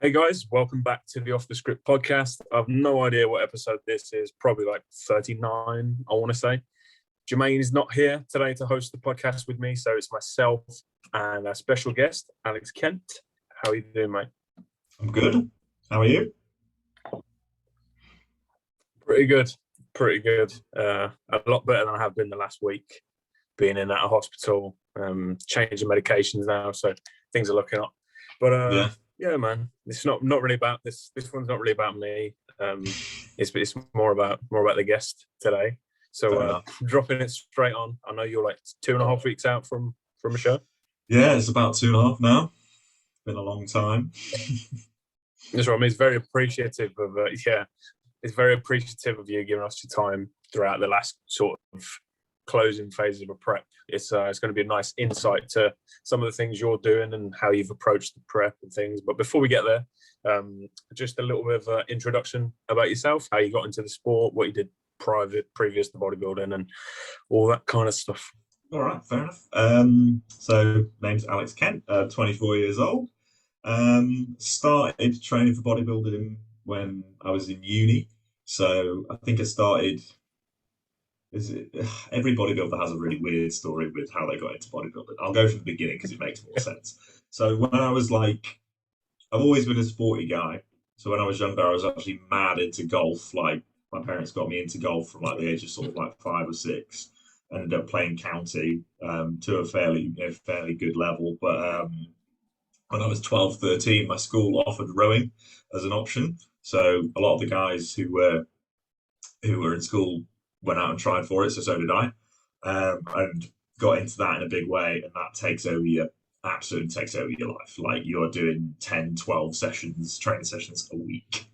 Hey guys, welcome back to the Off the Script podcast. I've no idea what episode this is, probably like 39, I want to say. Jermaine is not here today to host the podcast with me, so it's myself and our special guest, Alex Kent. How are you doing, mate? I'm good. How are you? Pretty good, pretty good. A lot better than I have been the last week, being in at a hospital, changing medications now, so things are looking up. But Yeah. yeah, man, it's not really about this. This one's not really about me. It's more about the guest today. So Fair enough. dropping it straight on. I know you're like 2.5 weeks out from a show. Yeah, it's about 2.5 now. Been a long time. That's what I mean. It's very appreciative of yeah. It's very appreciative of you giving us your time throughout the last sort of closing phase of a prep. It's going to be a nice insight to some of the things you're doing and how you've approached the prep and things. But before we get there, just a little bit of introduction about yourself, how you got into the sport, what you did previous to bodybuilding, and all that kind of stuff. All right, fair enough. So name's Alex Kent, 24 years old. Started training for bodybuilding when I was in uni. So I think I started. Is it, every bodybuilder has a really weird story with how they got into bodybuilding. I'll go from the beginning because it makes more sense. So when I was like, I've always been a sporty guy. So when I was younger, I was actually mad into golf. Like my parents got me into golf from like the age of sort of like 5 or 6. I ended up playing county to a fairly good level. But when I was 12, 13, my school offered rowing as an option. So a lot of the guys who were in school went out and tried for it. So did I, and got into that in a big way. And that absolutely takes over your life. Like you're doing 10, 12 sessions, training sessions a week.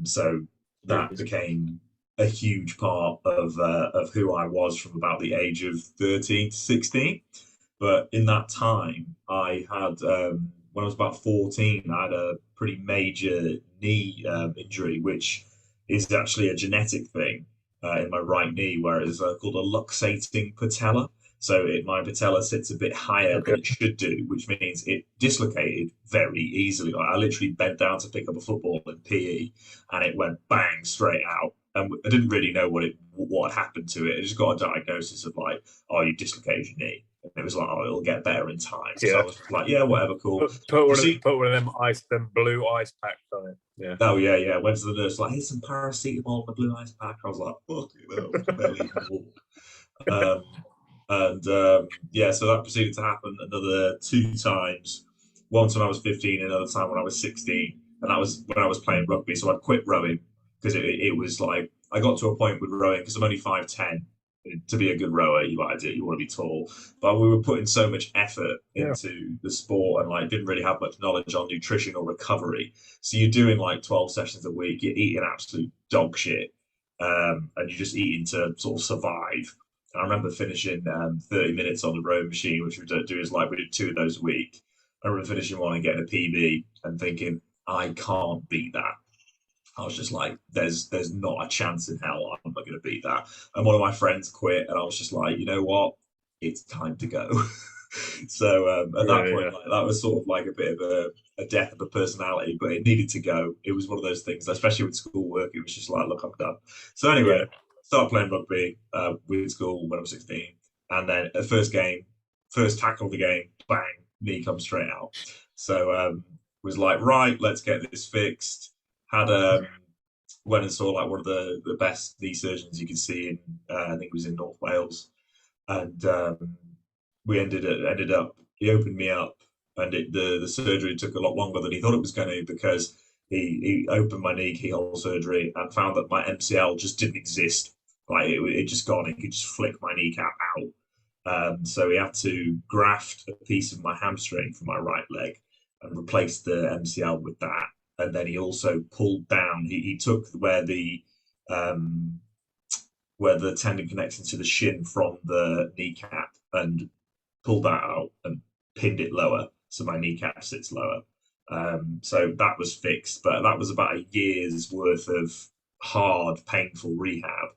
So that became a huge part of who I was from about the age of 13 to 16. But in that time, I had when I was about 14, I had a pretty major knee injury, which is actually a genetic thing in my right knee, where it's called a luxating patella. So my patella sits a bit higher than Okay. it should do, which means it dislocated very easily. Like I literally bent down to pick up a football in PE, and it went bang straight out. And I didn't really know what had happened to it. I just got a diagnosis of like, oh, you dislocated your knee. And it was like, oh, it'll get better in time. So Yeah. I was like, yeah, whatever, cool. Put one of them blue ice packs on it. Yeah. Oh yeah, yeah. Went to the nurse like, here's some paracetamol and a blue ice pack. I was like, fuck it, I can barely even walk. Um, and yeah, so that proceeded to happen another 2 times. Once when I was 15, another time when I was 16, and that was when I was playing rugby. So I quit rowing because it was like I got to a point with rowing because I'm only 5'10". To be a good rower, you want to be tall. But we were putting so much effort Yeah. into the sport and like didn't really have much knowledge on nutrition or recovery. So you're doing like 12 sessions a week, you're eating absolute dog shit, and you're just eating to sort of survive. And I remember finishing 30 minutes on the rowing machine, which we do is like we did 2 of those a week. I remember finishing one and getting a PB and thinking, I can't beat that. I was just like, there's not a chance in hell I'm not going to beat that. And one of my friends quit, and I was just like, you know what? It's time to go. So at that Yeah. point, like, that was sort of like a bit of a death of a personality, but it needed to go. It was one of those things, especially with schoolwork. It was just like, look, I'm done. So Yeah. anyway, started playing rugby with school when I was 16, and then at first game, first tackle of the game, bang, knee comes straight out. So was like, right, let's get this fixed. Had went and saw like one of the best knee surgeons you could see in I think it was in North Wales, and we ended up he opened me up, and the surgery took a lot longer than he thought it was going to because he opened my knee keyhole surgery and found that my MCL just didn't exist. Like it just gone. He could just flick my kneecap out. So he had to graft a piece of my hamstring from my right leg and replace the MCL with that. And then he also pulled down. He took um, where the tendon connects into the shin from the kneecap and pulled that out and pinned it lower, so my kneecap sits lower. So that was fixed, but that was about a year's worth of hard, painful rehab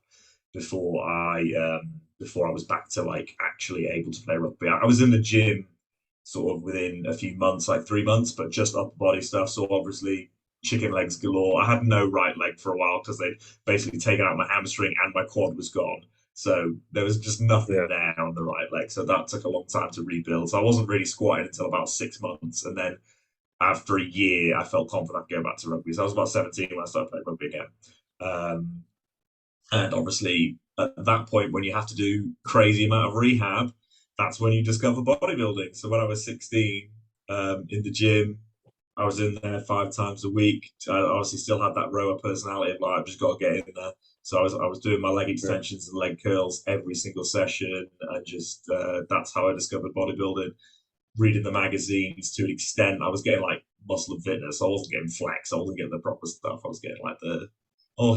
before I was back to like actually able to play rugby. I was in the gym sort of within a few months, like 3 months, but just upper body stuff. So obviously chicken legs galore. I had no right leg for a while because they'd basically taken out my hamstring and my quad was gone. So there was just nothing Yeah. there on the right leg. So that took a long time to rebuild. So I wasn't really squatting until about 6 months. And then after a year, I felt confident going back to rugby. So I was about 17 when I started playing rugby again. Um, and obviously, at that point, when you have to do crazy amount of rehab, that's when you discover bodybuilding. So when I was 16, in the gym, I was in there 5 times a week. I obviously still had that rower personality of like, I've just got to get in there. So I was doing my leg extensions and leg curls every single session, and just that's how I discovered bodybuilding. Reading the magazines to an extent, I was getting like muscle and fitness. I wasn't getting flex. I wasn't getting the proper stuff. I was getting like the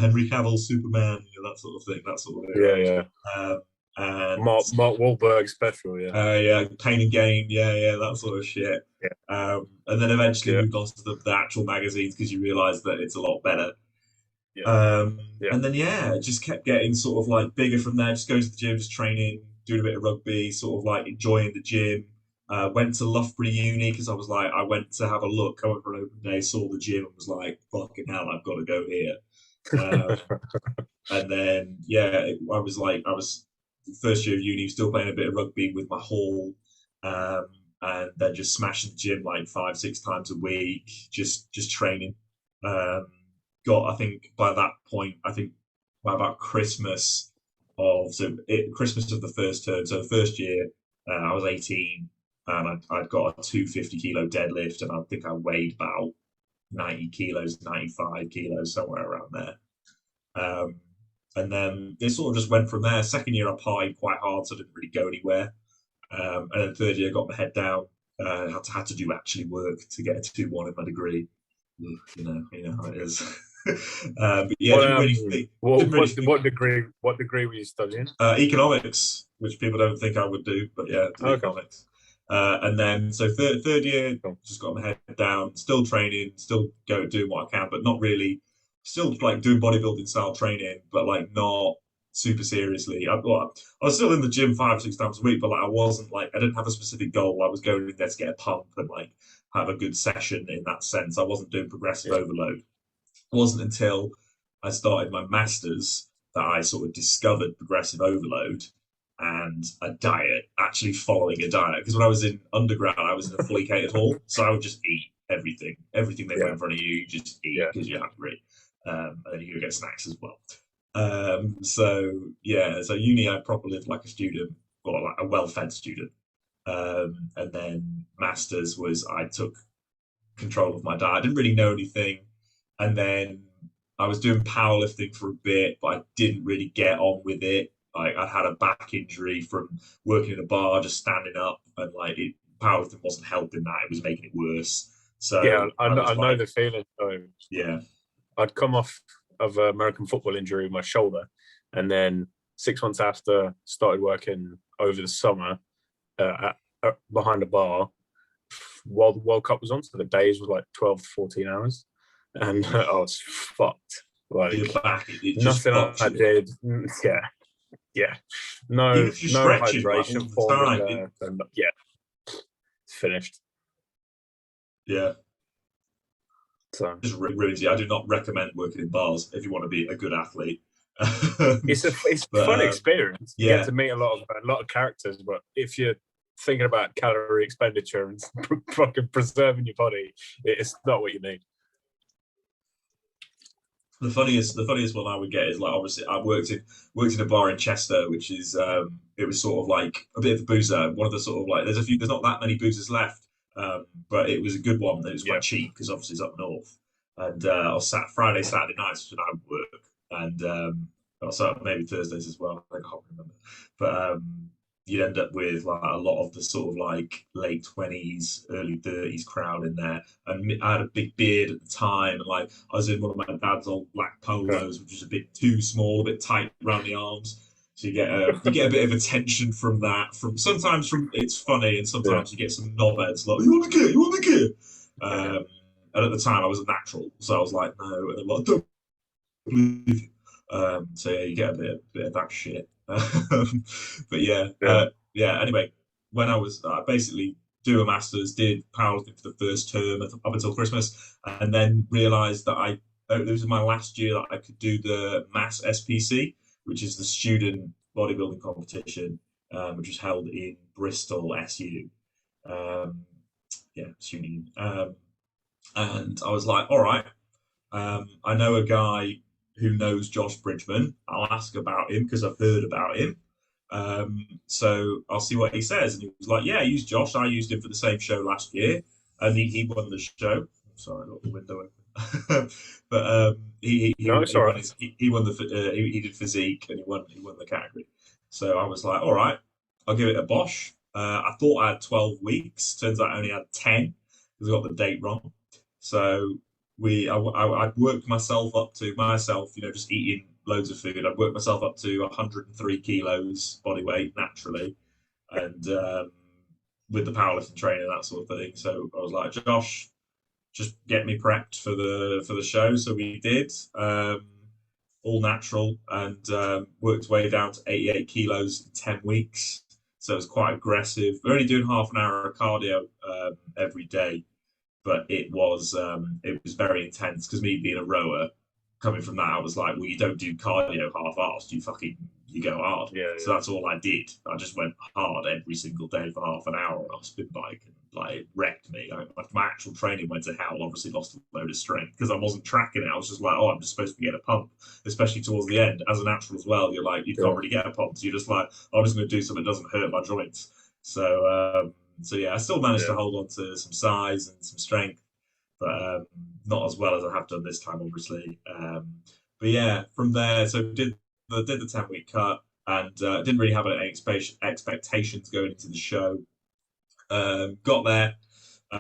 Henry Cavill Superman, that sort of thing, that sort of era. Yeah. And Mark Wahlberg special. Yeah. yeah, Pain and Gain, yeah, that sort of shit. Yeah. And then eventually Yeah. moved on to the actual magazines because you realise that it's a lot better. Yeah. And then it just kept getting sort of like bigger from there. Just going to the gym, just training, doing a bit of rugby, sort of like enjoying the gym. Went to Loughborough Uni because I went to have a look. I went for an open day, saw the gym, and was like, "Fucking hell, I've got to go here." And then I was first year of uni, still playing a bit of rugby with my hall, and then just smashing the gym like 5-6 times a week, just training. I think by that point, I think by about Christmas of the first term, so the first year, I was 18, and I'd got a 250 kilo deadlift, and I think I weighed about 90 kilos, 95 kilos, somewhere around there. And then it sort of just went from there. Second year, I partied quite hard, so I didn't really go anywhere. And then third year, I got my head down. Had to do actually work to get a 2-1 in my degree. You know how it is. But yeah, What, didn't really think. what degree were you studying? Economics, which people don't think I would do, but yeah, did economics. And then so third year, just got my head down, still training, still doing what I can, but not really. Still like doing bodybuilding style training, but like not super seriously. I was still in the gym 5-6 times a week, but like I didn't have a specific goal. I was going in there to get a pump and like have a good session in that sense. I wasn't doing progressive overload. It wasn't until I started my masters that I sort of discovered progressive overload and a diet, actually following a diet. Because when I was in undergrad, I was in a fully catered hall, so I would just eat everything they put in front of you. You just eat because you're hungry, and then you go get snacks as well. So uni, I proper lived like a student, or like a well-fed student. And then masters was I took control of my diet. I didn't really know anything, and then I was doing powerlifting for a bit, but I didn't really get on with it. Like I had a back injury from working in a bar, just standing up, and powerlifting wasn't helping that; it was making it worse. So I know the feeling. So yeah, I'd come off of an American football injury with my shoulder, and then 6 months after, started working over the summer behind a bar while the World Cup was on. So the days was like 12 to 14 hours, and I was fucked. Like nothing I did. Yeah. No hydration formula. It's finished. Yeah. So just really, I do not recommend working in bars if you want to be a good athlete. It's a fun experience. You get to meet a lot of characters, but if you're thinking about calorie expenditure and fucking preserving your body, it's not what you need. The funniest one I would get is like, obviously I worked in a bar in Chester, which is it was sort of like a bit of a boozer. One of the sort of like there's not that many boozers left, but it was a good one. It was quite cheap because obviously it's up north. And I was Friday, Saturday nights when I would work, and also maybe Thursdays as well. I can't remember, but you'd end up with like a lot of the sort of like late 20s, early 30s crowd in there. And I had a big beard at the time, and like I was in one of my dad's old black polos, which was a bit too small, a bit tight around the arms. So you get a bit of attention from that. Sometimes it's funny, and sometimes you get some knobheads like, "You want the kid? You want the kid?" And at the time I was a natural, so I was like, "No," and I'm like, "Don't believe you." So yeah, you get a bit of that shit. But anyway, when I was basically do a masters, did powerlifting for the first term up until Christmas, and then realised that this was my last year that I could do the mass SPC, which is the student bodybuilding competition, which was held in Bristol SU. Yeah, student. And I was like, all right, I know a guy who knows Josh Bridgman. I'll ask about him because I've heard about him. So I'll see what he says. And he was like, yeah, I used Josh. I used him for the same show last year. And he won the show. I'm sorry, I got the window open. But No, it's all right. he won the he did physique and he won the category. So I was like, all right, I'll give it a bosh. I thought I had 12 weeks. Turns out I only had 10 because I got the date wrong. So I worked myself up to just eating loads of food. I worked myself up to 103 kilos body weight naturally, and with the powerlifting training and that sort of thing. So I was like, Josh, just get me prepped for the show. So we did, all natural, and worked way down to 88 kilos in 10 weeks. So it was quite aggressive. We're only doing half an hour of cardio every day, but it was very intense because me being a rower, coming from that, I was like, well, you don't do cardio half-assed, you go hard. Yeah, So that's all I did. I just went hard every single day for half an hour on a spin bike, and like it wrecked me. My actual training went to hell. Obviously lost a load of strength because I wasn't tracking it. I was just like, oh, I'm just supposed to get a pump, especially towards the end. As a natural as well, you're like, you can't really get a pump. So you're just like, I'm just going to do something that doesn't hurt my joints. So yeah, I still managed to hold on to some size and some strength, but not as well as I have done this time, obviously. But yeah, from there, so did the 10-week cut, and didn't really have any expectations going into the show. Got there,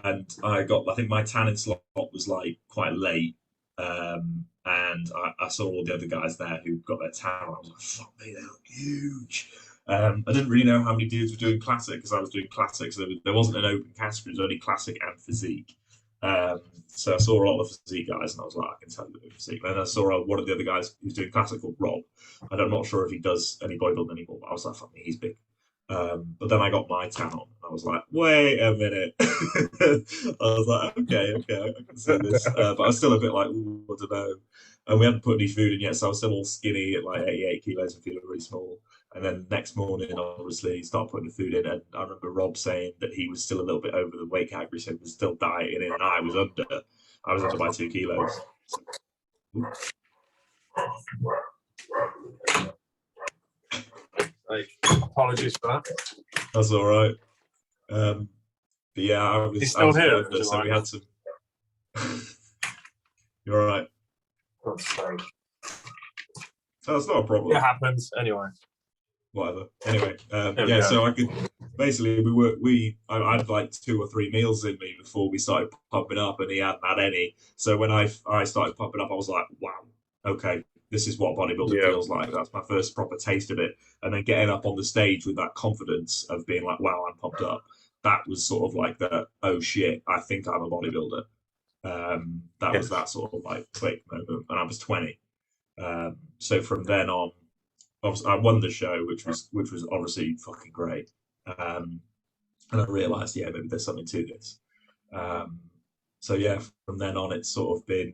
and I think my tanning slot was like quite late. And I saw all the other guys there who got their tan. I was like, fuck me, they look huge. I didn't really know how many dudes were doing classic because I was doing classic, so there wasn't an open category, it was only classic and physique. So I saw a lot of the physique guys, and I was like, I can tell you the physique. And then I saw one of the other guys who's doing classic called Rob. And I'm not sure if he does any bodybuilding anymore, but I was like, fuck me, he's big. But then I got my tan on, and I was like, wait a minute. I was like, okay, I can see this. But I was still a bit like, ooh, I don't know. And we hadn't put any food in yet, so I was still all skinny at like 88 kilos and feeling really small. And then next morning, obviously, started putting the food in. And I remember Rob saying that he was still a little bit over the weight category, so he was still dieting in, and I was under by 2 kilos. Apologies for that. That's all right. But yeah, I was still here, under, so we had some. You're all right. God's sake. So that's not a problem. It happens anyway. Whatever. Anyway, yeah. So I could basically I had like 2 or 3 meals in me before we started pumping up, and he hadn't had any. So when I started pumping up, I was like, wow, okay, this is what bodybuilding feels like. That's my first proper taste of it. And then getting up on the stage with that confidence of being like, wow, I'm pumped up. That was sort of like the, oh shit, I think I'm a bodybuilder. That was that sort of like click moment, and I was 20. So from then on, obviously, I won the show, which was obviously fucking great. And I realised, yeah, maybe there's something to this. So yeah, from then on, it's sort of been.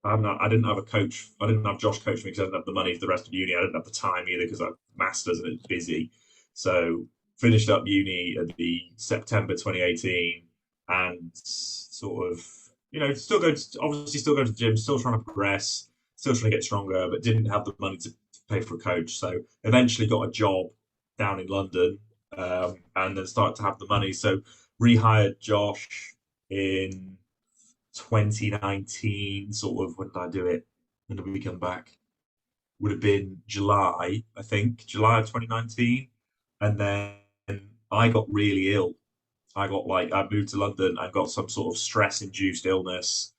I didn't have a coach. I didn't have Josh coach me because I didn't have the money for the rest of uni. I didn't have the time either because I have masters and it's busy. So finished up uni at the September 2018, and sort of still going to the gym, still trying to progress, still trying to get stronger, but didn't have the money to pay for a coach. So eventually got a job down in London, and then started to have the money. So rehired Josh in 2019, sort of. When did I do it? When did we come back? Would have been July, I think, July of 2019. And then I got really ill. I moved to London and got some sort of stress-induced illness,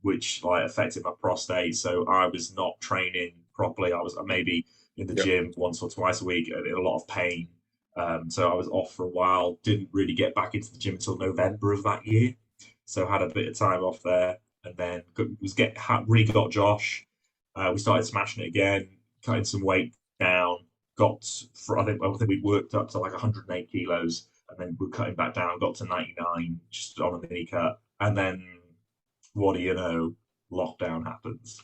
which like affected my prostate. So I was not training properly. I was maybe in the gym once or twice a week in a lot of pain. So I was off for a while. Didn't really get back into the gym until November of that year. So had a bit of time off there, and then re-got Josh. We started smashing it again, cutting some weight down. I think we worked up to like 108 kilos. and then we're cutting back down, got to 99 just on a mini cut, and then what do you know, lockdown happens.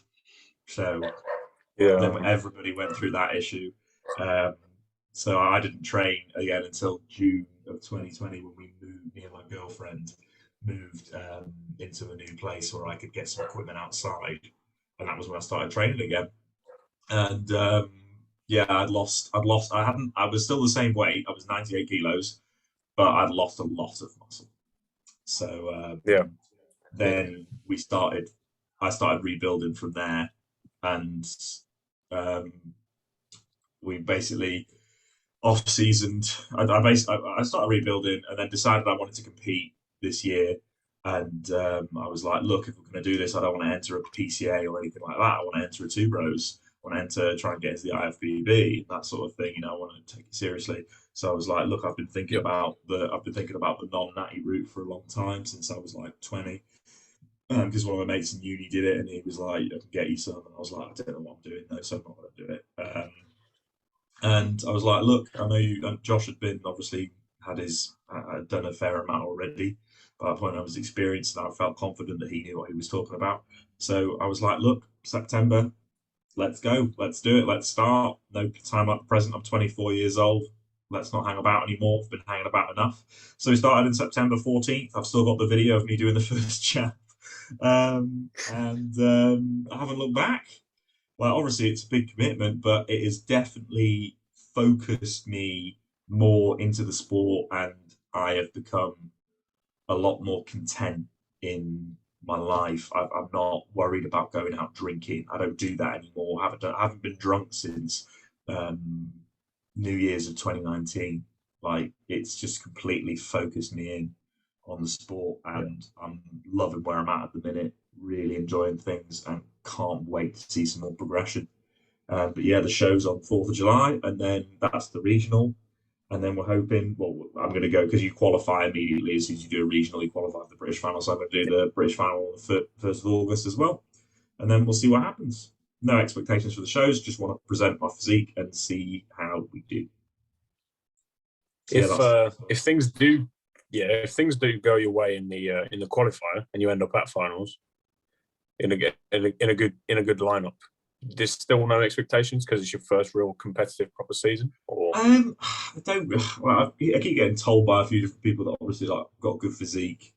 So then everybody went through that issue. So I didn't train again until June of 2020 when we moved. Me and my girlfriend moved into a new place where I could get some equipment outside, and that was when I started training again. And yeah, I was still the same weight. I was 98 kilos, but I'd lost a lot of muscle. So then I started rebuilding from there, and we basically off-seasoned. I started rebuilding and then decided I wanted to compete this year. And I was like, look, if we're going to do this, I don't want to enter a PCA or anything like that. I want to enter a two bros. I want to enter, try and get into the IFBB, that sort of thing. You know, I want to take it seriously. So I was like, look, I've been thinking about the non-natty route for a long time, since I was like 20. Because one of my mates in uni did it, and he was like, I can get you some. And I was like, I don't know what I'm doing though, so I'm not going to do it. And I was like, look, I know you, and Josh had been obviously had done a fair amount already. By that point, I was experienced and I felt confident that he knew what he was talking about. So I was like, look, September, let's go, let's do it, let's start. No time like the present. I'm 24 years old. Let's not hang about anymore. I've been hanging about enough. So we started in September 14th. I've still got the video of me doing the first jab. I haven't looked back. Well, obviously it's a big commitment, but it has definitely focused me more into the sport, and I have become a lot more content in my life. I'm not worried about going out drinking. I don't do that anymore. I haven't been drunk since New Year's of 2019. Like, it's just completely focused me in on the sport, and I'm loving where I'm at the minute. Really enjoying things, and can't wait to see some more progression. But yeah, the show's on 4th of July, and then that's the regional. And then we're hoping, well, I'm going to go, because you qualify immediately as soon as you do a regional, you qualify for the British final. So I'm going to do the British final on the 1st of August as well. And then we'll see what happens. No expectations for the shows, just want to present my physique and see how we do. So if things do go your way in the qualifier and you end up at finals in a good lineup, there's still no expectations because it's your first real competitive proper season? Or I don't. Well, I keep getting told by a few different people that obviously like got good physique,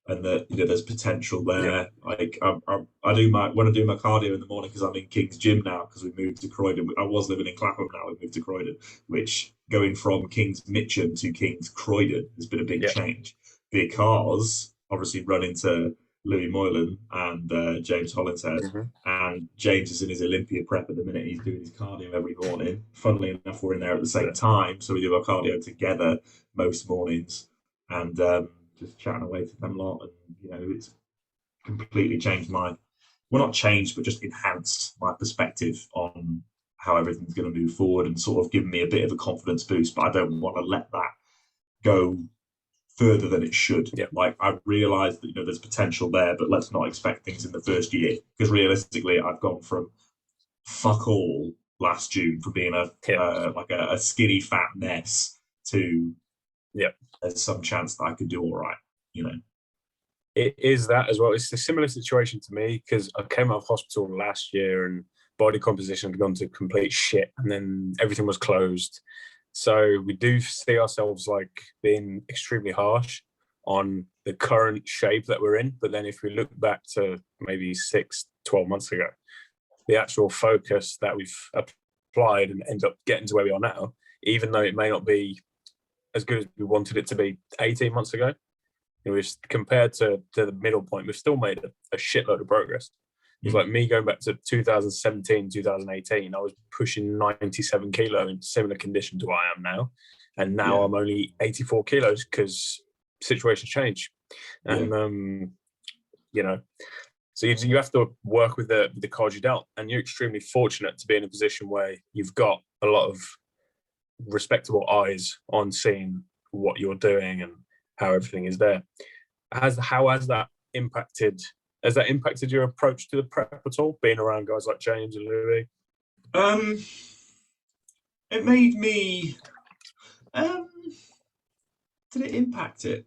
and that, you know, there's potential there. Like when I do my cardio in the morning, because I'm in King's Gym now, because we moved to Croydon. I was living in Clapham, now we moved to Croydon, which going from King's Mitcham to King's Croydon has been a big change, because obviously run into Louis Moylan and James Hollinshead. And James is in his Olympia prep at the minute. He's doing his cardio every morning. Funnily enough, we're in there at the same time, so we do our cardio together most mornings, and just chatting away to them a lot. And, you know, it's completely changed well, not changed, but just enhanced my perspective on how everything's going to move forward, and sort of given me a bit of a confidence boost. But I don't want to let that go further than it should. Like, I realised that, you know, there's potential there, but let's not expect things in the first year, because realistically, I've gone from fuck all last June, from being a skinny fat mess, to there's some chance that I could do all right, you know. It is that as well. It's a similar situation to me, because I came out of hospital last year and body composition had gone to complete shit, and then everything was closed. So we do see ourselves like being extremely harsh on the current shape that we're in. But then if we look back to maybe 6-12 months ago, the actual focus that we've applied and end up getting to where we are now, even though it may not be as good as we wanted it to be 18 months ago, it was, compared to the middle point, we've still made a shitload of progress. It's like me going back to 2017, 2018, I was pushing 97 kilo in similar condition to what I am now. And now I'm only 84 kilos because situations change. And, you know, so you have to work with the cards you dealt. And you're extremely fortunate to be in a position where you've got a lot of respectable eyes on seeing what you're doing and how everything is there. How has that impacted your approach to the prep at all, being around guys like James and Louis? It made me did it impact it?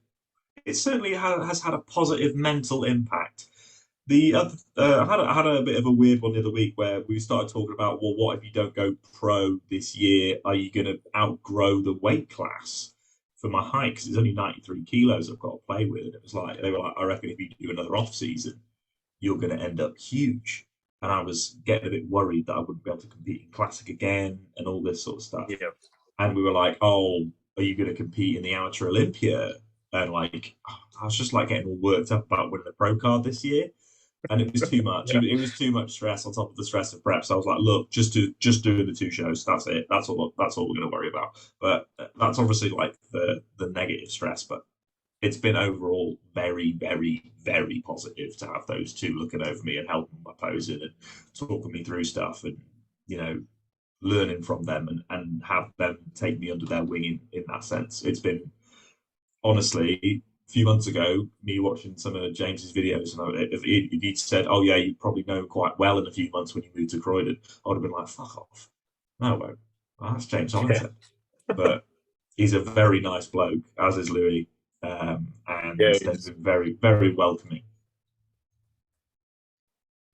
It certainly has had a positive mental impact. The other, I had a bit of a weird one the other week where we started talking about, well, what if you don't go pro this year? Are you going to outgrow the weight class for my height? Because it's only 93 kilos I've got to play with. And it was like, they were like, I reckon if you do another off season, you're going to end up huge. And I was getting a bit worried that I wouldn't be able to compete in classic again and all this sort of stuff. Yeah. And we were like, oh, are you going to compete in the Amateur Olympia? And like, I was just like getting all worked up about winning the pro card this year. And it was too much. Yeah. It was too much stress on top of the stress of prep. So I was like, look, just doing the 2 shows. That's it. That's all we're going to worry about. But that's obviously like the negative stress. But it's been overall very, very, very positive to have those 2 looking over me and helping my posing and talking me through stuff and, you know, learning from them and have them take me under their wing in that sense. It's been, honestly, a few months ago, me watching some of James's videos, and if he'd said, oh yeah, you probably know him quite well in a few months when you moved to Croydon, I would have been like, fuck off. No, I won't. Well, that's James Hollington. Yeah. But he's a very nice bloke, as is Louis. And they've been very, very welcoming.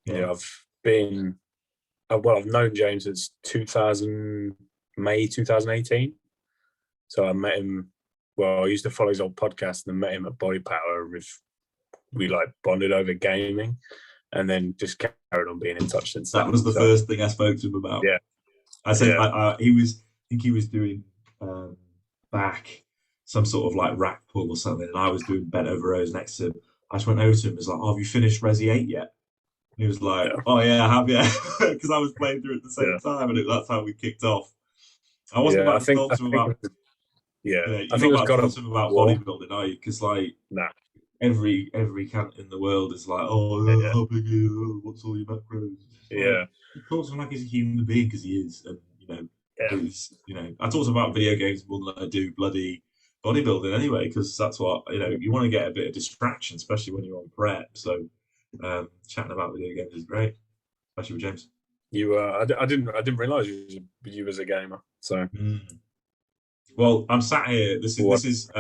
Yeah, I've known James since May 2018. So I met him. Well, I used to follow his old podcast and met him at Body Power. We like bonded over gaming, and then just carried on being in touch since. That was the first thing I spoke to him about. Yeah, I said I think he was doing back some sort of like rack pull or something, and I was doing bent over rows next to him. I just went over to him and was like, "Oh, have you finished Resi 8 yet?" And he was like, "Oh yeah, I have, yeah," because I was playing through at the same time, and that's how we kicked off. I wasn't about to talk to him about. I think it's got to talk about bodybuilding, are you? Because like, every cant in the world is like, "Oh, how big are you? What's all your macros?" Yeah, he talks to him like he's a human being because he is, and I talk about video games more than I do bloody bodybuilding anyway, because that's what you want to get a bit of distraction, especially when you're on prep. So chatting about video games is great, especially with James. I didn't realise you was a gamer. So, well, I'm sat here. This is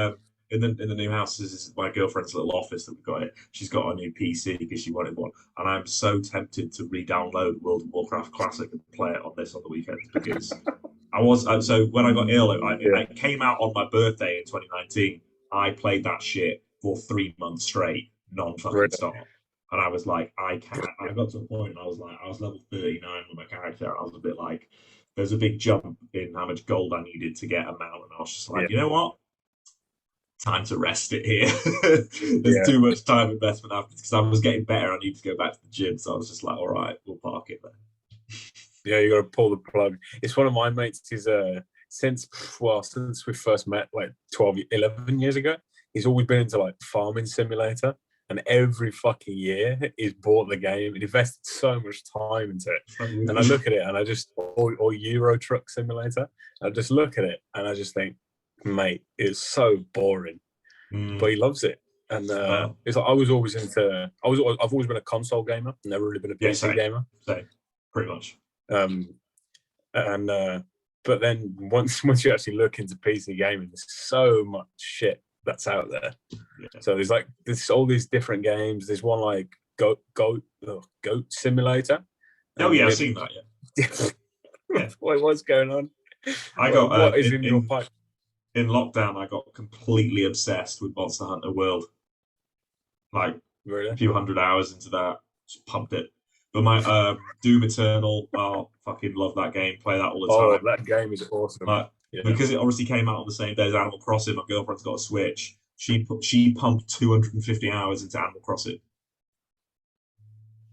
in the new house. This is my girlfriend's little office that we've got here. She's got a new PC because she wanted one, and I'm so tempted to re-download World of Warcraft Classic and play it on this on the weekends because I was so when I got ill, it came out on my birthday in 2019. I played that shit for 3 months straight, non-fucking stop. And I was like, I can't. I got to a point and I was level 39 with my character. And I was a bit like, there's a big jump in how much gold I needed to get a mount. And I was just like, you know what? Time to rest it here. There's too much time investment after because I was getting better. I need to go back to the gym. So I was just like, all right, we'll park it then. Yeah, you got to pull the plug. It's one of my mates. He's since we first met like 11 years ago, he's always been into like Farming Simulator. And every fucking year he's bought the game and invested so much time into it. And I look at it and I just, or Euro Truck Simulator, I just look at it and I just think, mate, it's so boring. But he loves it. And it's like, I've always been a console gamer, never really been a PC gamer. Same, pretty much. But then once you actually look into PC gaming, there's so much shit that's out there. So there's all these different games. There's one like Goat Simulator. I've seen that. Yeah. What's going on? I got what is in your pipe? In lockdown, I got completely obsessed with Monster Hunter World. Like a few hundred hours into that, just pumped it. But my Doom Eternal, fucking love that game. Play that all the time. Oh, that game is awesome. Because it obviously came out on the same day as Animal Crossing. My girlfriend's got a Switch. She pumped 250 hours into Animal Crossing,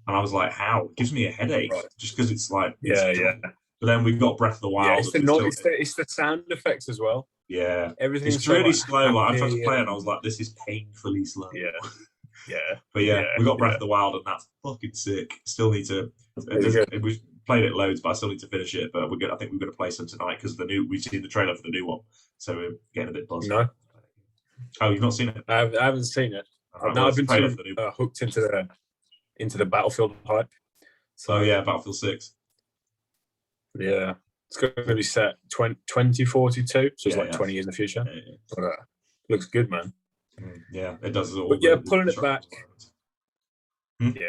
and I was like, "How?" It gives me a headache just because it's like But then we've got Breath of the Wild. It's the sound effects as well. Yeah, everything's it's really slow. Like I tried to play it, and I was like, "This is painfully slow." But we got Breath of the Wild, and that's fucking sick. Still need to. We played it loads, but I still need to finish it. But I think we're going to play some tonight because we've seen the trailer for the new one, so we're getting a bit buzzed. No. Oh, you've not seen it? I haven't seen it. I've been too hooked into the Battlefield hype. So Battlefield 6. Yeah, it's going to be set 2042, so it's 20 years in the future. looks good, man. Yeah, it does all But yeah, the pulling it back. structural environments.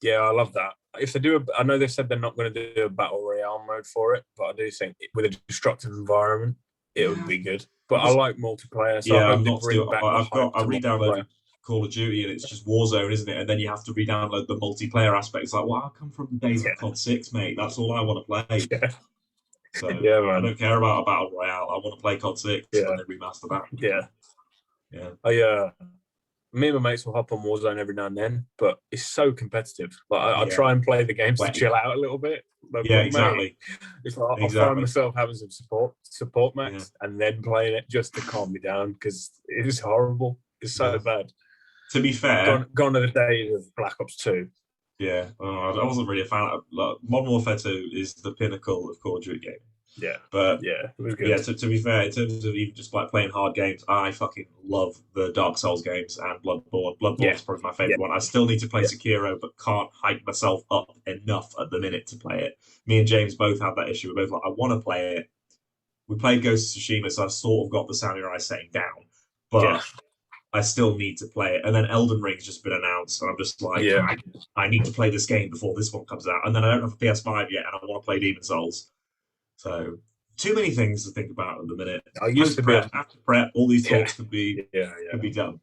Yeah, I love that. If they do, I know they said they're not going to do a battle royale mode for it, but I do think with a destructive environment, it would Yeah, be good. But I like multiplayer, so I yeah, hope I'm they not bring too. back the hype I to re-downloaded multiplayer. Call of Duty and it's just Warzone, isn't it? And then you have to re-download the multiplayer aspect. It's like, well, I come from the days of Yeah, COD 6, mate. That's all I want to play. yeah, So yeah, I man. don't care about a battle royale. I want to play COD 6 when Yeah, they remaster that. yeah. Yeah, Me and my mates will hop on Warzone every now and then, but it's so competitive. Like I yeah, try and play the games to wait, chill out a little bit, but yeah, mate, exactly, it's like I find exactly. myself having some support Yeah, max and then playing it just to calm me down because it is horrible. It's so yeah. bad. To be fair, Gone are the days of Black Ops 2. yeah, I wasn't really a fan of like, Modern Warfare 2 is the pinnacle of Call of Duty game. Yeah, But yeah, it was yeah, good. to be fair, in terms of even just like playing hard games, I fucking love the Dark Souls games and Bloodborne. Yeah, Bloodborne's probably my yeah, favorite one. I still need to play yeah, Sekiro, but can't hype myself up enough at the minute to play it. Me and James both have that issue. We're both like, I want to play it. We played Ghost of Tsushima, so I've sort of got the samurai setting down, yeah, but I still need to play it. And then Elden Ring's just been announced, and I'm just like, yeah. I need to play this game before this one comes out. And then I don't have a PS5 yet, and I want to play Demon Souls. So too many things to think about at the minute. I used Post to be a prep, after prep, all these yeah, talks could be yeah, done.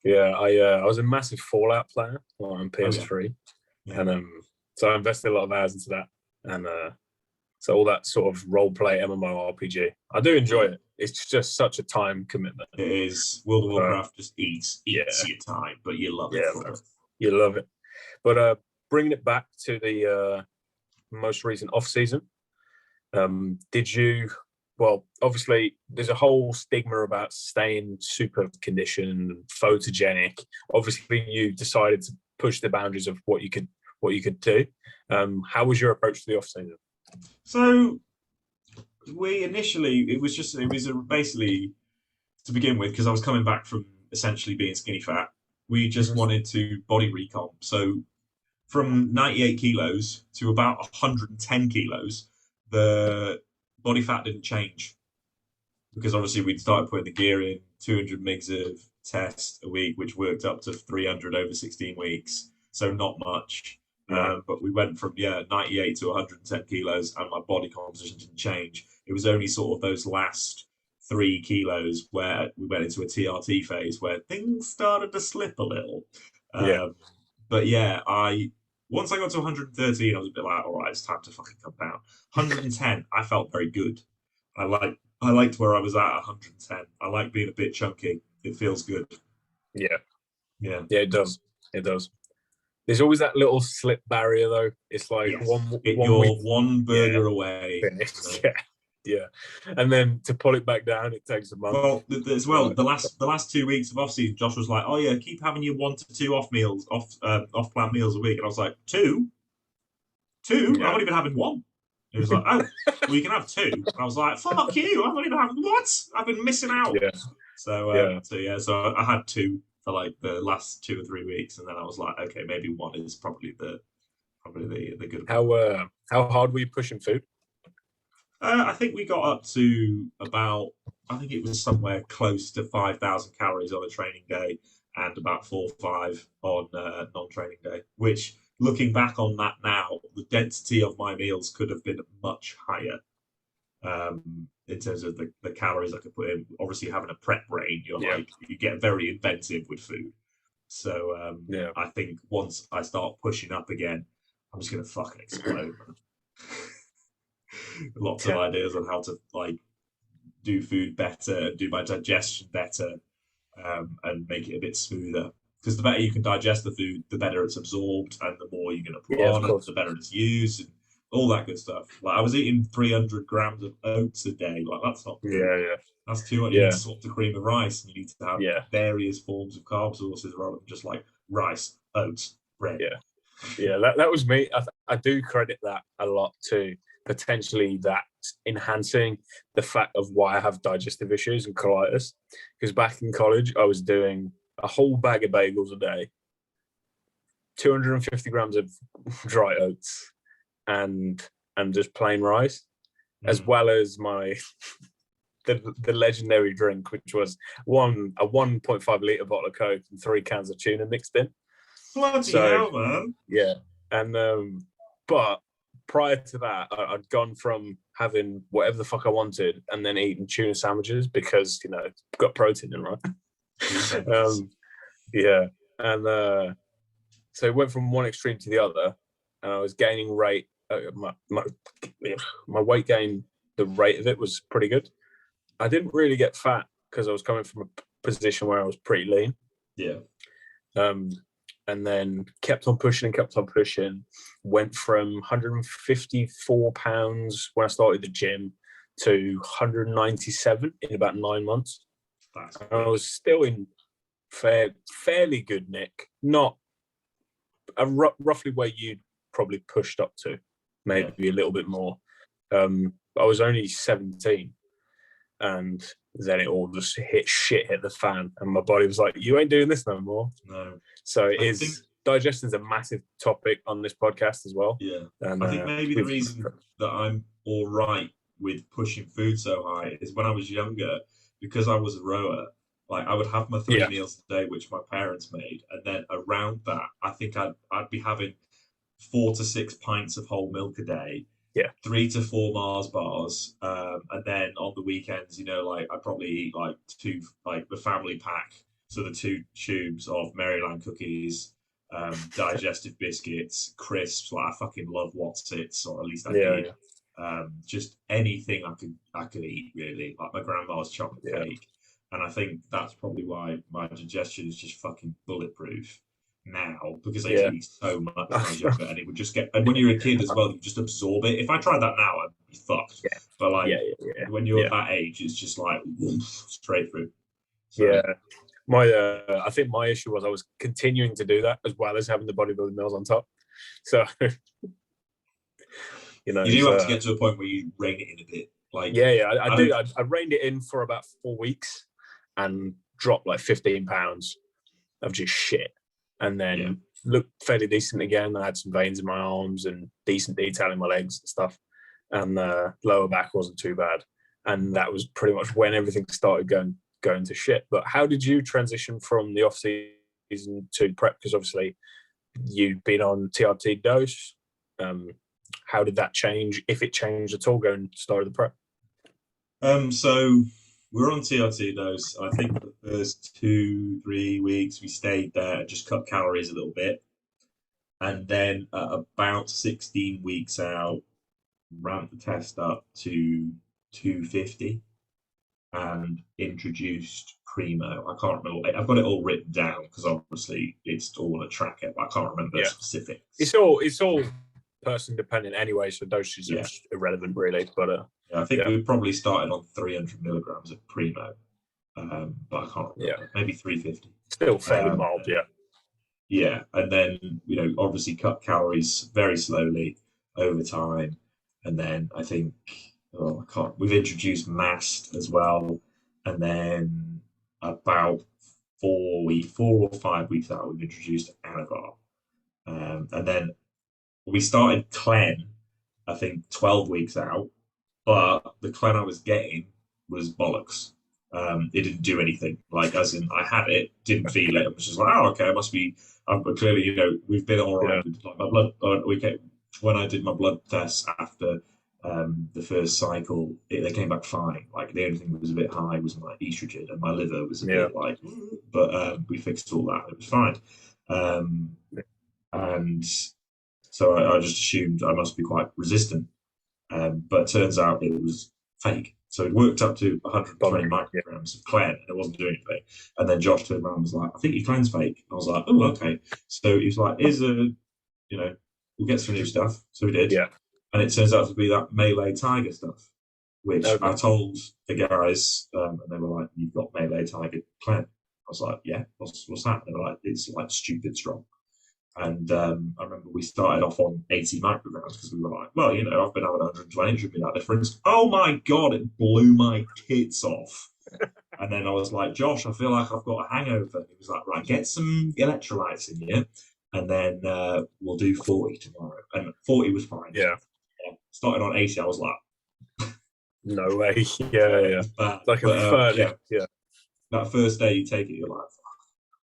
yeah. I was a massive Fallout player on Oh yeah, PS3, yeah. and so I invested a lot of hours into that, and so all that sort of role play MMORPG. I do enjoy it. It's just such a time commitment. It is World of Warcraft just eats Yeah, your time, but you love it yeah, for man. it. You love it. But bringing it back to the most recent off season, did you? Well, obviously, there's a whole stigma about staying super conditioned and photogenic. Obviously, you decided to push the boundaries of what you could do. How was your approach to the off season? So we initially basically to begin with because I was coming back from essentially being skinny fat. We just Mm-hmm. wanted to body recomp. So from 98 kilos to about 110 kilos, the body fat didn't change because obviously we'd started putting the gear in 200 mgs of test a week, which worked up to 300 over 16 weeks. So not much. Yeah, But we went from 98 to 110 kilos, and my body composition didn't change. It was only sort of those last 3 kilos where we went into a TRT phase where things started to slip a little. yeah, Um, but yeah, I once I got to 113, I was a bit like, all right, it's time to fucking come down. 110, I felt very good. I liked where I was at 110. I like being a bit chunky. It feels good. yeah, Yeah. yeah. It does. It does. There's always that little slip barrier, though. It's like Yes. one You're week, one yeah, burger away. finished, yeah, yeah, and then to pull it back down, it takes a month. Well, as well, Right. the last 2 weeks of off season, Josh was like, "Oh yeah, keep having your 1 to 2 off plan meals a week," and I was like, "Two? Two? I'm Yeah, not even having one." He was like, "Oh, well, you can have two." And I was like, "Fuck you! I'm not even having what? I've been missing out." yeah, yeah. So I had two for like the last 2 or 3 weeks, and then I was like, okay, maybe one is probably the good one. How hard were you pushing food? I think we got up to about, I think it was somewhere close to 5,000 calories on a training day and about 4 or 5 on non-training day, which looking back on that now, the density of my meals could have been much higher in terms of the calories I could put in. Obviously, having a prep brain, Yeah, you get very inventive with food. So yeah, I think once I start pushing up again, I'm just going to fucking explode, man. Lots of yeah, ideas on how to like do food better, do my digestion better, and make it a bit smoother. Because the better you can digest the food, the better it's absorbed, and the more you're going to put yeah. Of on, and course. the better it's used, and all that good stuff. Like I was eating 300 grams of oats a day. Like that's not good. Yeah, yeah, That's too much. You need yeah, to swap to cream of rice, and you need to have yeah, various forms of carb sources rather than just like rice, oats, bread. yeah, yeah. That was me. I do credit that a lot to potentially that enhancing the fact of why I have digestive issues and colitis. Because back in college, I was doing a whole bag of bagels a day, 250 grams of dry oats, and just plain rice, as Mm. well as my the legendary drink, which was a 1.5 litre bottle of Coke and 3 cans of tuna mixed in. Bloody hell, man. Yeah. And but prior to that, I'd gone from having whatever the fuck I wanted and then eating tuna sandwiches because, you know, it's got protein in, right? Yeah. And so it went from one extreme to the other, and I was gaining weight. My weight gain, the rate of it was pretty good. I didn't really get fat because I was coming from a position where I was pretty lean. Yeah. And then kept on pushing. Went from 154 pounds when I started the gym to 197 in about 9 months. I was still in fairly good nick, not roughly where you'd probably pushed up to, maybe a little bit more. I was only 17, and then it all just hit the fan, and my body was like, "You ain't doing this no more." No. So digestion is a massive topic on this podcast as well. Yeah, and I think maybe the reason that I'm all right with pushing food so high is when I was younger, because I was a rower. Like I would have my 3 meals a day, which my parents made, and then around that, I think I'd be having 4 to 6 pints of whole milk a day. 3 to 4 Mars bars, and then on the weekends, you know, like I'd probably eat like 2, like the family pack, so the 2 tubes of Maryland cookies, digestive biscuits, crisps. Like I fucking love What's-Its, or at least I did. Just anything I could eat really, like my grandma's chocolate cake. And I think that's probably why my digestion is just fucking bulletproof now, because I used to eat so much when I was younger, and it would just get. And when you're a kid as well, you just absorb it. If I tried that now, I'd be fucked. But like when you're that age, it's just like straight through. So, I think my issue was I was continuing to do that as well as having the bodybuilding meals on top. So you know, you do have to get to a point where you rein it in a bit. Like I do. I reined it in for about 4 weeks and dropped like 15 pounds of just shit, and then looked fairly decent again. I had some veins in my arms and decent detail in my legs and stuff, and lower back wasn't too bad. And that was pretty much when everything started going to shit. But how did you transition from the off season to prep? Because obviously you'd been on TRT dose. How did that change, if it changed at all, going to start the prep? So we were on TRT dose. I think the first 2-3 weeks we stayed there and just cut calories a little bit. And then at about 16 weeks out, ramped the test up to 250 and introduced Primo. I can't remember. I've got it all written down because obviously it's all a tracker, but I can't remember specifics. It's all person dependent anyway, so dosage is irrelevant really. But I think we probably started on 300 milligrams of Primo, but I can't remember. Maybe 350. Still fairly mild, Yeah, and then obviously cut calories very slowly over time, and then I think we've introduced MAST as well, and then about 4 or 5 weeks out we've introduced Anavar, and then we started Clen, I think 12 weeks out, but the Clen I was getting was bollocks. It didn't do anything. Like, as in, I had it, didn't feel it. It was just like, oh, okay, it must be. But clearly, we've been all right. Like my blood, when I did my blood tests after the first cycle, they came back fine. Like the only thing that was a bit high was my estrogen, and my liver was a bit like. But we fixed all that. It was fine. And so I just assumed I must be quite resistant. But it turns out it was fake. So it worked up to 120 micrograms of Clen, and it wasn't doing anything. And then Josh turned around and was like, I think your Clen's fake. And I was like, oh, okay. So he was like, we'll get some new stuff. So we did. Yeah. And it turns out to be that Melee Tiger stuff, which I told the guys, and they were like, you've got Melee Tiger Clen. I was like, yeah, what's that? And they were like, it's like stupid strong. And I remember we started off on 80 micrograms because we were like, well, I've been having 120, should be that difference. Oh my God, it blew my tits off. And then I was like, Josh, I feel like I've got a hangover. And he was like, right, get some electrolytes in here, and then we'll do 40 tomorrow. And 40 was fine. Yeah. Started on 80, I was like, No way. Yeah. It's bad. Like a But third. yeah, Yeah. that first day you take it, you're like,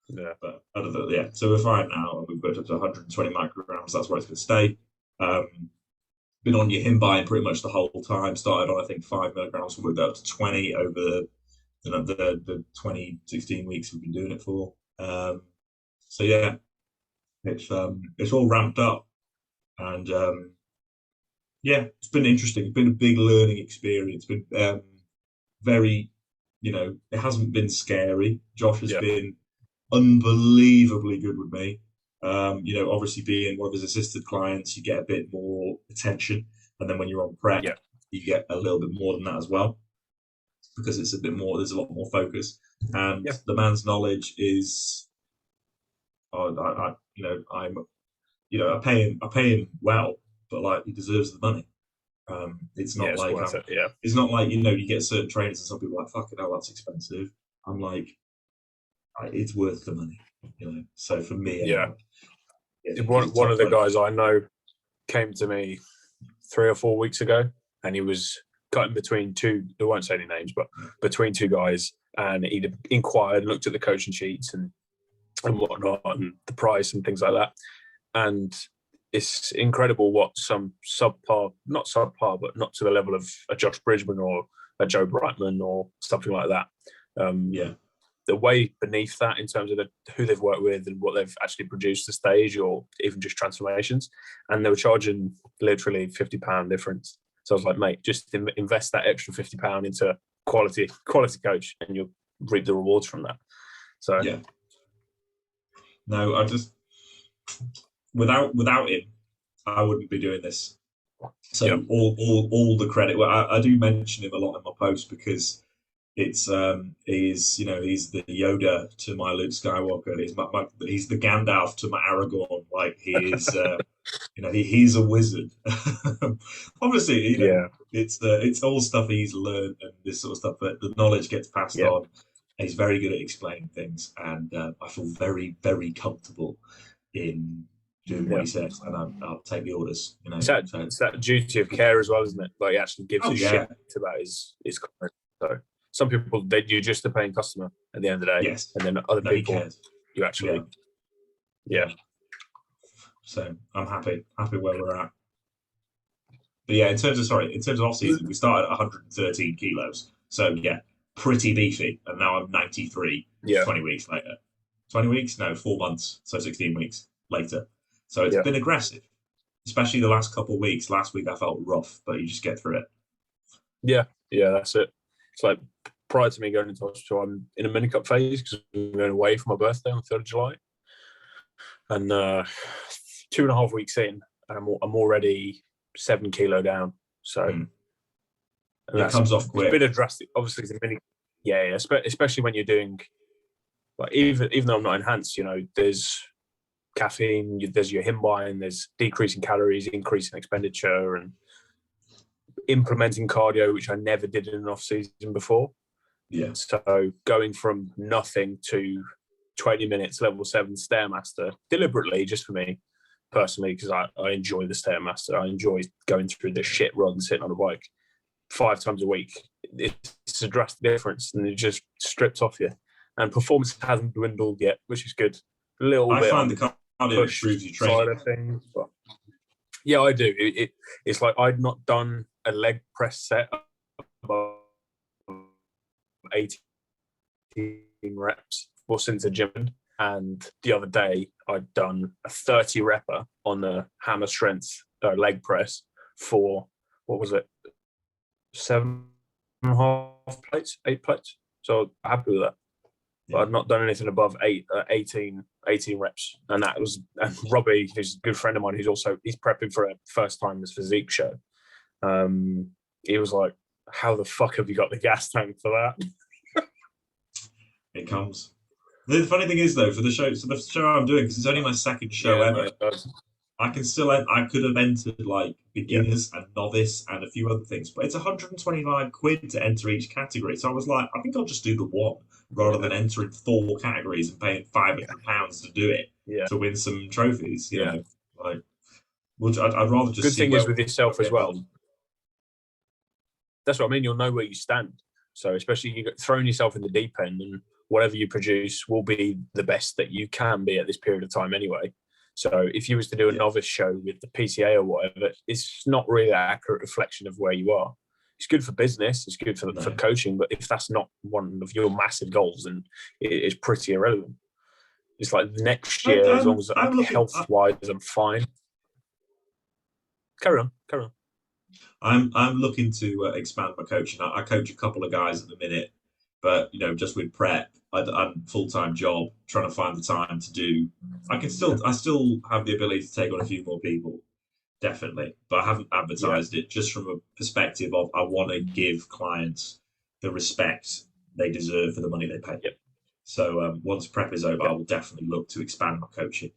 Yeah. but I don't know, yeah. So we're fine now, and we've got up to 120 micrograms. That's where it's going to stay. Been on your Himbind pretty much the whole time. Started on I think 5 milligrams, worked up to 20 over the 2016 weeks we've been doing it for. So yeah, it's all ramped up, and yeah, it's been interesting. It's been a big learning experience. It's been very, it hasn't been scary. Josh has Yeah. been unbelievably good with me. Obviously being one of his assisted clients, you get a bit more attention, and then when you're on prep, Yeah. you get a little bit more than that as well, because it's a bit more. There's a lot more focus, and Yeah. the man's knowledge is. I pay him well, but like he deserves the money. It's Yeah. not It's like worth it. Yeah. It's not like you get certain trainers and some people are like fucking hell that's expensive. I'm like, it's worth the money, So for me, Yeah. anyway, yeah, One of the guys I know came to me 3 or 4 weeks ago, and he was cutting between two. I won't say any names, but between two guys, and he'd inquired, looked at the coaching sheets and whatnot, and the price and things like that. And it's incredible what some not subpar, but not to the level of a Josh Bridgman or a Joe Brightman or something like that. The way beneath that in terms of who they've worked with and what they've actually produced to stage, or even just transformations. And they were charging literally £50 difference. So I was like, mate, just invest that extra £50 into quality coach, and you'll reap the rewards from that. So yeah, no, I just without him, I wouldn't be doing this. So all the credit. Well, I do mention him a lot in my post because it's he's the Yoda to my Luke Skywalker. He's the Gandalf to my Aragorn. Like he is, he's a wizard. Obviously, it's all stuff he's learned and this sort of stuff, but the knowledge gets passed on. He's very good at explaining things, and I feel very, very comfortable in doing what he says, and I'll take the orders. It's that duty of care as well, isn't it? Like he actually gives a shit about his client. So some people, you're just a paying customer at the end of the day. Yes. And then other people, you actually, So I'm happy where we're at. But yeah, in terms of off-season, we started at 113 kilos. So yeah, pretty beefy. And now I'm 93, 20 weeks later. 20 weeks? No, 4 months. So 16 weeks later. So it's been aggressive, especially the last couple of weeks. Last week I felt rough, but you just get through it. Yeah, that's it. It's like prior to me going into hospital, I'm in a mini cup phase because I'm going away for my birthday on the 3rd of July. And 2.5 weeks in, I'm already 7 kilo down. So it comes off quick. It's been a drastic, obviously, it's a mini. Yeah, especially when you're doing, like, even though I'm not enhanced, there's caffeine, there's your Himbind, there's decreasing calories, increasing expenditure, and implementing cardio, which I never did in an off season before. Yeah. So going from nothing to 20 minutes level 7 Stairmaster deliberately, just for me personally, because I enjoy the Stairmaster. I enjoy going through the shit run, sitting on a bike 5 times a week. It's a drastic difference, and it just strips off you. And performance hasn't dwindled yet, which is good. A little bit. I find the cardio improves your training side of things, but yeah, I do. It's like I'd not done a leg press set above 18 reps or since the gym, and the other day I'd done a 30 repper on the hammer strength leg press for, what was it, 7.5 plates, 8 plates. So I'm happy with that. But I'd not done anything above 18 reps. And that was, and Robbie, who's a good friend of mine, he's prepping for a first time as Physique show. He was like, how the fuck have you got the gas tank for that? It comes. The funny thing is, though, for the show I'm doing, because it's only my second show ever, I could have entered like beginners and novice and a few other things, but it's 125 quid to enter each category. So I was like, I think I'll just do the one rather than entering 4 categories and paying £500 to do it to win some trophies. You know, like, I'd rather just. Good thing is with yourself as well. that's what I mean. You'll know where you stand. So especially you get thrown yourself in the deep end, and whatever you produce will be the best that you can be at this period of time anyway. So if you was to do a novice show with the PCA or whatever, it's not really an accurate reflection of where you are. It's good for business, it's good for coaching, but if that's not one of your massive goals, then it's pretty irrelevant. It's like next year, as long as health-wise, I'm fine. Carry on. I'm looking to expand my coaching. I coach a couple of guys at the minute, but just with prep, I'm full-time job trying to find the time to do. I still have the ability to take on a few more people, definitely, but I haven't advertised it just from a perspective of I want to give clients the respect they deserve for the money they pay. Yep. So once prep is over, I will definitely look to expand my coaching.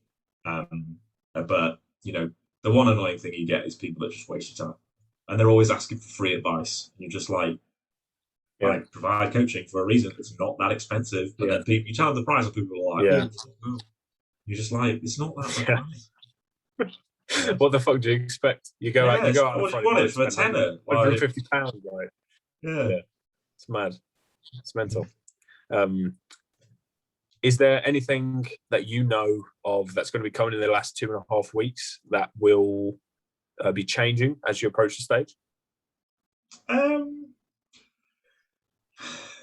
But the one annoying thing you get is people that just waste your time, and they're always asking for free advice. And you're just like, I provide coaching for a reason. It's not that expensive. But then you tell them the price, and people are like, oh. You're just like, it's not that much money. What the fuck do you expect? You go out on Friday night for a tenner, £150, right? Yeah, it's mad. It's mental. Is there anything that you know of that's going to be coming in the last 2.5 weeks that will be changing as you approach the stage?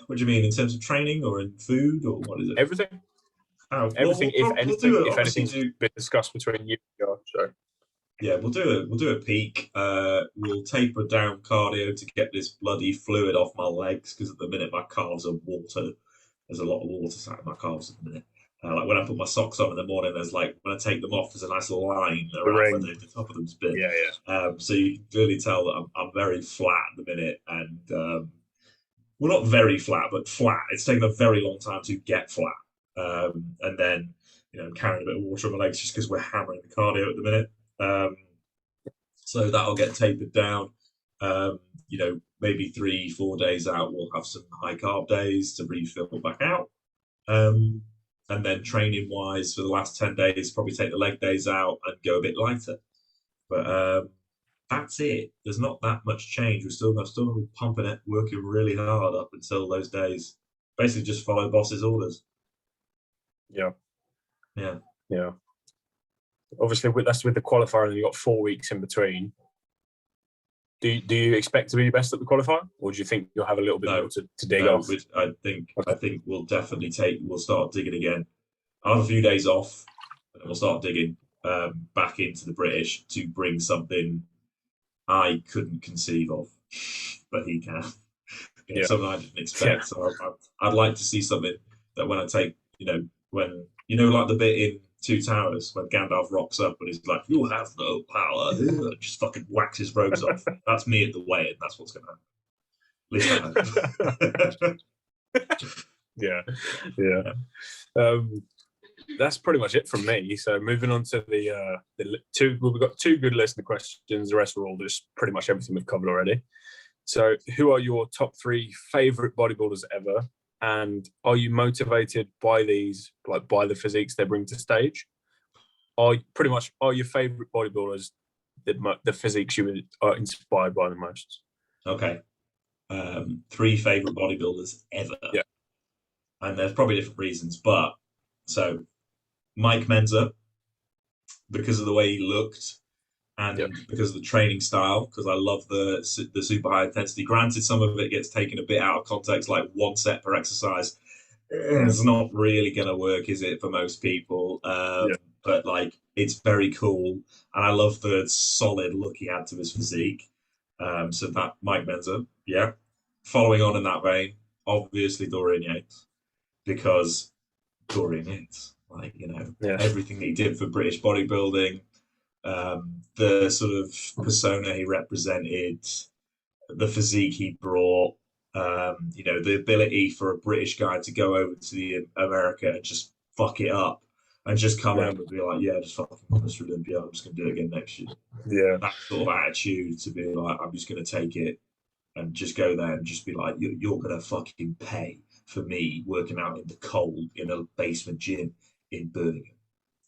What do you mean in terms of training or in food or what is it? Everything. Everything. If anything's been discussed between you and your show. Yeah, we'll do a peak. We'll taper down cardio to get this bloody fluid off my legs because at the minute my calves are water. There's a lot of water sat in my calves at the minute. Like when I put my socks on in the morning, there's like when I take them off, there's a nice line around where the top of them's been. So you can clearly tell that I'm very flat at the minute, and well, not very flat, but flat. It's taken a very long time to get flat, and then I'm carrying a bit of water on my legs just because we're hammering the cardio at the minute. So that'll get tapered down. Maybe 3-4 days out, we'll have some high carb days to refill back out. And then training wise, for the last 10 days, probably take the leg days out and go a bit lighter. But that's it. There's not that much change. We're still going to be pumping it, working really hard up until those days. Basically, just follow boss's orders. Yeah. Yeah. Obviously, that's with the qualifier, and you've got 4 weeks in between. Do you expect to be best at the qualifier, or do you think you'll have a little bit more to dig off? I think we'll definitely we'll start digging again. I'll have a few days off, and we'll start digging back into the British to bring something I couldn't conceive of, but he can. Something I didn't expect. So I'd like to see something that when I take, when like the bit in Two Towers when Gandalf rocks up and he's like, "You have no power," and just fucking whacks his robes off. That's me at the weigh-in. That's what's going to happen. At least I hope. That's pretty much it from me. So moving on to the two, we've got 2 good listener questions. The rest are all just pretty much everything we've covered already. So, who are your top 3 favorite bodybuilders ever? And are you motivated by these, like by the physiques they bring to stage? Are your favorite bodybuilders the physiques you are inspired by the most? Okay. 3 favorite bodybuilders ever. Yeah. And there's probably different reasons, but so Mike Menzer, because of the way he looked and because of the training style, because I love the super high intensity. Granted, some of it gets taken a bit out of context, like 1 set per exercise. It's not really going to work, is it, for most people? But like, it's very cool, and I love the solid look he had to his physique. So that Mike Menzer, Following on in that vein, obviously Dorian Yates, because Dorian Yates, everything he did for British bodybuilding. The sort of persona he represented, the physique he brought, the ability for a British guy to go over to America and just fuck it up and just come over and be like, just fucking Mr. Olympia, I'm just going to do it again next year. Yeah. That sort of attitude to be like, I'm just going to take it and just go there and just be like, you're going to fucking pay for me working out in the cold in a basement gym in Birmingham.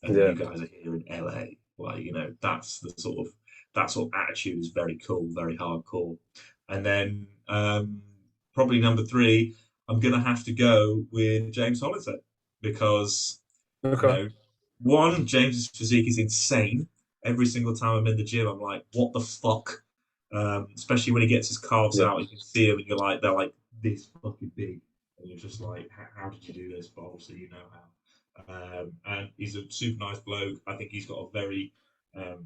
And you guys are here in LA. Like, that sort of attitude is very cool, very hardcore. And then probably number three, I'm gonna have to go with James Hollison because Okay. one, James's physique is insane. Every single time I'm in the gym, I'm like, what the fuck? Especially when he gets his calves Yeah. out, you can see him, and you're like, they're like this fucking big, and you're just like, how did you do this? But obviously, you know how. And he's a super nice bloke. I think he's got a very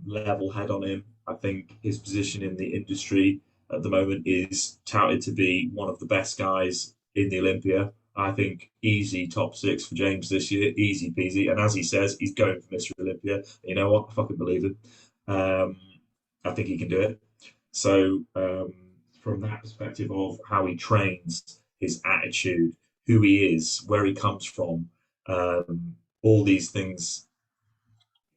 level head on him. I think his position in the industry at the moment is touted to be one of the best guys in the Olympia. I think easy top six for James this year, easy peasy. And as he says, he's going for Mr. Olympia. You know what? I fucking believe him. I think he can do it. So, from that perspective of how he trains, his attitude, who he is, where he comes from, all these things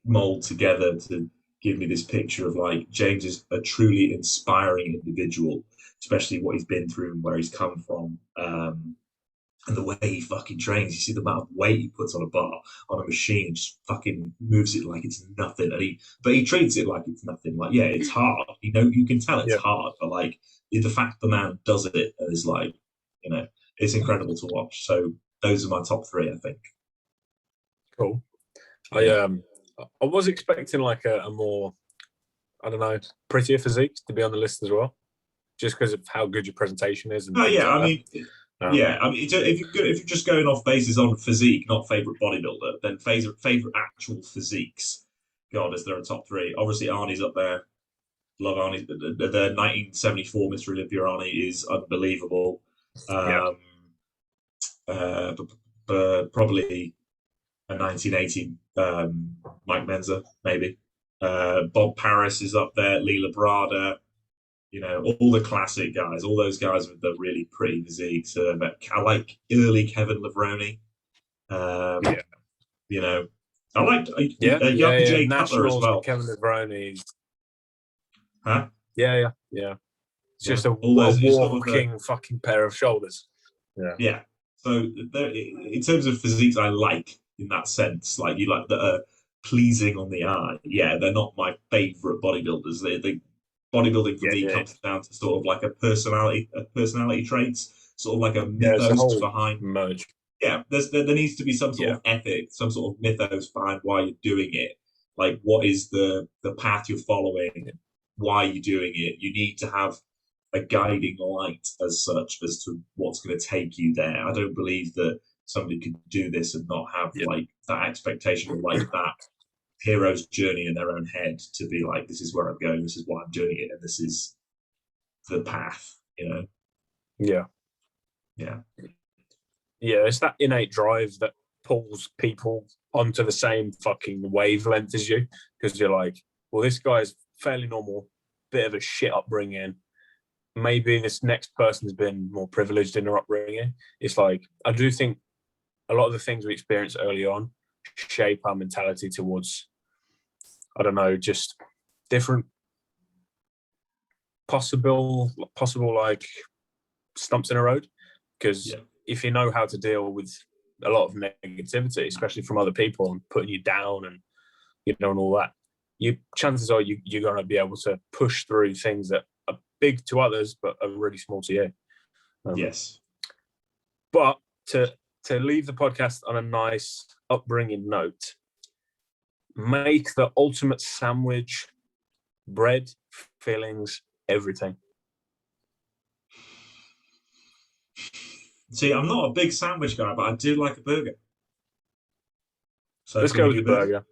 mold together to give me this picture of like James is a truly inspiring individual, especially what he's been through and where he's come from. And the way he fucking trains, you see the amount of weight he puts on a bar, on a machine, and just fucking moves it like it's nothing. But he treats it like it's nothing. Like, yeah, it's hard. You can tell it's Yeah. hard, but like the fact the man does it is like, it's incredible to watch. So those are my top three, I think. Cool. Yeah. I was expecting like a more, I don't know, prettier physique to be on the list as well, just because of how good your presentation is and Oh things yeah, like I that. mean, yeah, I mean, if you're just going off basis on physique, not favorite bodybuilder, then favorite actual physiques. God, is there a top three? Obviously, Arnie's up there. Love Arnie. The 1974 Mr. Olympia Arnie is unbelievable. Yeah. Probably a 1980 Mike Menzer, maybe. Bob Paris is up there. Lee Labrada. All the classic guys, all those guys with the really pretty physiques. I like early Kevin Levrone. Yeah. I liked Yeah. a young Jay Cutler as Nationals with well. Kevin Levrone. Huh? Yeah. It's Yeah. just a All those sort of walking fucking pair of shoulders. Yeah. yeah. So in terms of physiques, I like in that sense, like you like that are pleasing on the eye. Yeah, they're not my favorite bodybuilders. They bodybuilding for me Yeah. comes down to sort of like a personality traits, sort of like a Yeah. It's a mythos whole behind. merge. Yeah, there needs to be some sort Yeah. of ethic, some sort of mythos behind why you're doing it. Like, what is the path you're following? Why you're doing it? You need to have a guiding light as such as to what's going to take you there. I don't believe that somebody could do this and not have Yeah. like that expectation or like that hero's journey in their own head to be like, this is where I'm going, this is why I'm doing it, and this is the path. Yeah. Yeah. Yeah. It's that innate drive that pulls people onto the same fucking wavelength as you, because you're like, well, this guy's fairly normal, bit of a shit upbringing. Maybe this next person's been more privileged in their upbringing. It's like, I do think a lot of the things we experience early on shape our mentality towards, I don't know, just different possible like stumps in a road. Because if you know how to deal with a lot of negativity, especially from other people and putting you down and and all that, chances are you're going to be able to push through things that are big to others but are really small to you. Yes. But to leave the podcast on a nice upbringing note, make the ultimate sandwich: bread, fillings, everything. See, I'm not a big sandwich guy, but I do like a burger. So Let's can go we with the do burger? burger.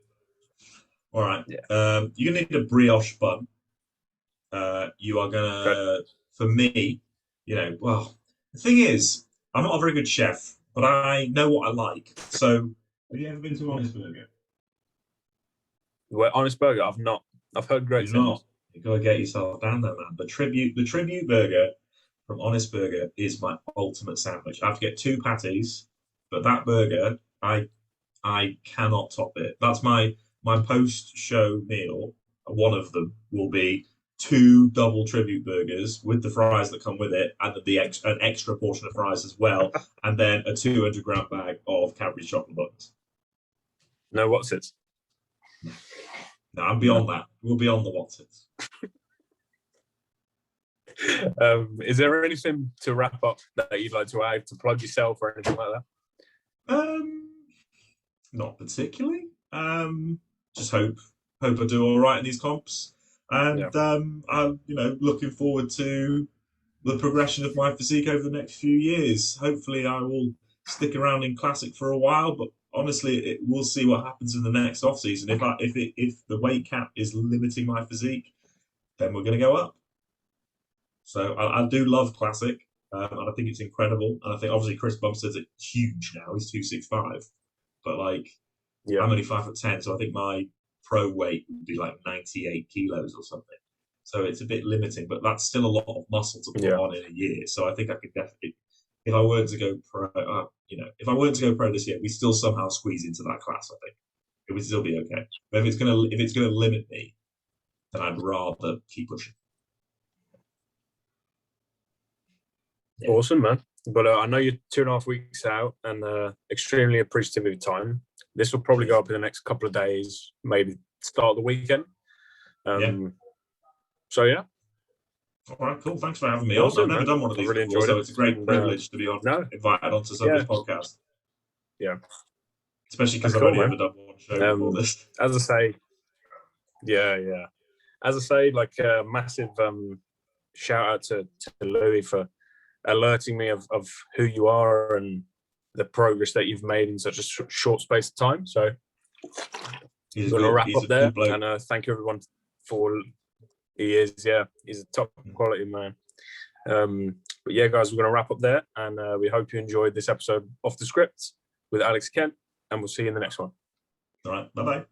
All right. Yeah. You're gonna need a brioche bun. You are gonna, for me, well, the thing is, I'm not a very good chef, but I know what I like. So, have you ever been to Honest Burger? Well, Honest Burger, I've not. I've heard great You're things. not. You gotta get yourself down there, man. The tribute burger from Honest Burger is my ultimate sandwich. I have to get two patties, but that burger, I cannot top it. That's my post show meal. One of them will be two double tribute burgers with the fries that come with it, and an extra portion of fries as well, and then a 200-gram bag of Cadbury chocolate buttons. No, what's it? No, I'm beyond that. We're beyond the what's it. Is there anything to wrap up that you'd like to add, to plug yourself or anything like that? Not particularly. Just hope I do all right in these comps, and I'm looking forward to the progression of my physique over the next few years. Hopefully, I will stick around in classic for a while, but honestly, we'll see what happens in the next off season. If the weight cap is limiting my physique, then we're going to go up. So I do love classic, and I think it's incredible. And I think obviously Chris Bumstead's huge now; he's 265, but like I'm only 5'10", so I think my pro weight would be like 98 kilos or something. So it's a bit limiting, but that's still a lot of muscle to put on in a year. So I think I could definitely, if I weren't to go pro, if I weren't to go pro this year, we still somehow squeeze into that class. I think it would still be okay. But if it's gonna limit me, then I'd rather keep pushing. Awesome, man. But I know you're 2.5 weeks out, and extremely appreciative of your time. This will probably go up in the next couple of days, maybe start of the weekend. So yeah. All right, cool. Thanks for having me Awesome, on. I've never done one of these really before, so it's a great privilege to be invited onto somebody's podcast. Yeah. Especially because I've only ever done one show before this. As I say, As I say, like a massive shout out to Louis for alerting me of who you are and the progress that you've made in such a short space of time. So we're going to wrap up there. And thank you everyone for... He's a top quality man. But yeah, guys, we're going to wrap up there. And we hope you enjoyed this episode Off the Script with Alex Kent. And we'll see you in the next one. All right. Bye-bye.